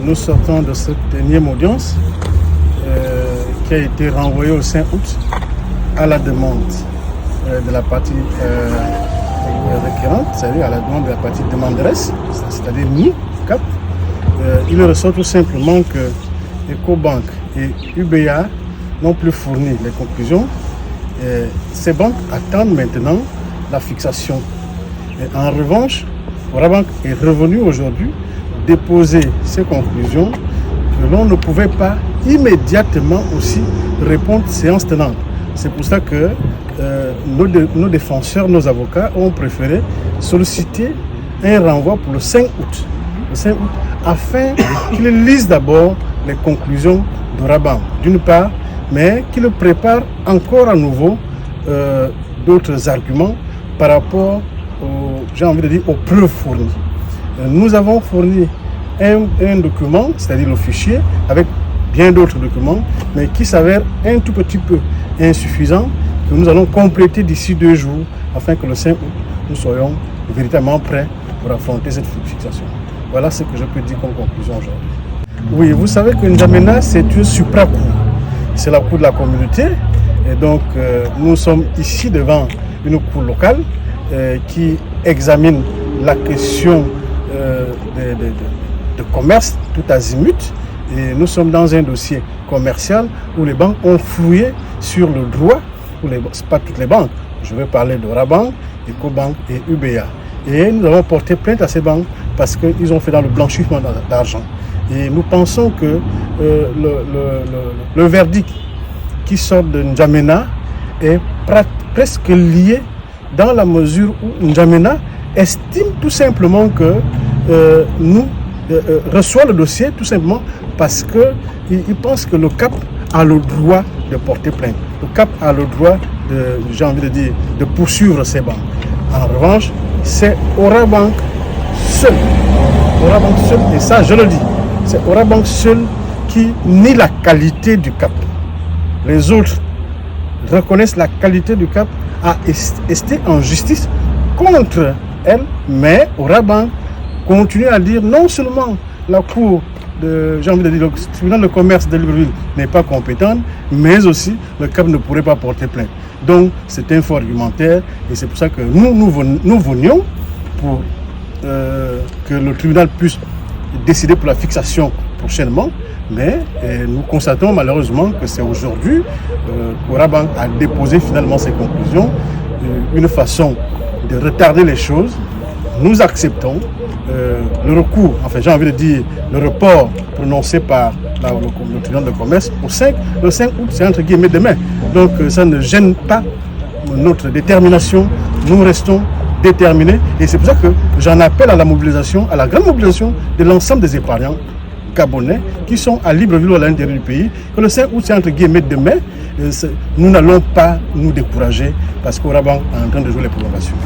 nous sortons de cette énième audience qui a été renvoyée au 5 août à la demande de la partie requérante, c'est-à-dire à la demande de la partie demanderesse, c'est-à-dire nous, CAP. Il ressort tout simplement que Ecobank et UBA n'ont plus fourni les conclusions. Ces banques attendent maintenant la fixation. Et en revanche, Orabank est revenu aujourd'hui déposer ses conclusions que l'on ne pouvait pas immédiatement aussi répondre séance tenante. C'est pour ça que nos défenseurs, nos avocats ont préféré solliciter un renvoi pour le 5 août. Le 5 août, afin qu'ils lisent d'abord les conclusions d'Orabank, d'une part, mais qu'ils préparent encore à nouveau d'autres arguments par rapport aux preuves fournies. Nous avons fourni un document, c'est-à-dire le fichier, avec bien d'autres documents, mais qui s'avère un tout petit peu insuffisant, que nous allons compléter d'ici 2 jours, afin que le 5 août, nous soyons véritablement prêts pour affronter cette fixation. Voilà ce que je peux dire comme conclusion aujourd'hui. Oui, vous savez que N'Djamena, c'est une supra-cour. C'est la cour de la communauté. Et donc, nous sommes ici devant une cour locale qui examine la question de commerce tout azimut. Et nous sommes dans un dossier commercial où les banques ont fouillé sur le droit, pas toutes les banques, je vais parler d'Orabank, Ecobank et UBA. Et nous avons porté plainte à ces banques parce qu'ils ont fait dans le blanchiment d'argent. Et nous pensons que le verdict qui sort de N'Djamena est presque lié dans la mesure où N'Djamena estime tout simplement que nous reçoit le dossier tout simplement parce qu'il pense que le CAP a le droit de porter plainte. Le CAP a le droit de poursuivre ces banques. En revanche, c'est Orabank seul. Orabank seul, et ça je le dis, c'est Orabank seul qui nie la qualité du CAP. Les autres reconnaissent la qualité du CAP, a esté en justice contre elle, mais Orabank continue à dire non seulement la cour le tribunal de commerce de Libreville n'est pas compétente, mais aussi le CAP ne pourrait pas porter plainte. Donc c'est un faux argumentaire et c'est pour ça que nous venions pour que le tribunal puisse décider pour la fixation prochainement, mais nous constatons malheureusement que c'est aujourd'hui qu'Orabank a déposé finalement ses conclusions, une façon de retarder les choses. Nous acceptons le recours, enfin j'ai envie de dire le report prononcé par le tribunal de commerce le 5 août, c'est entre guillemets demain. Donc ça ne gêne pas notre détermination, nous restons déterminés et c'est pour ça que j'en appelle à la mobilisation, à la grande mobilisation de l'ensemble des épargnants gabonais qui sont à Libreville ou à l'intérieur du pays, que le 5 août c'est entre guillemets demain. Nous n'allons pas nous décourager parce qu'Orabank est en train de jouer les prolongations.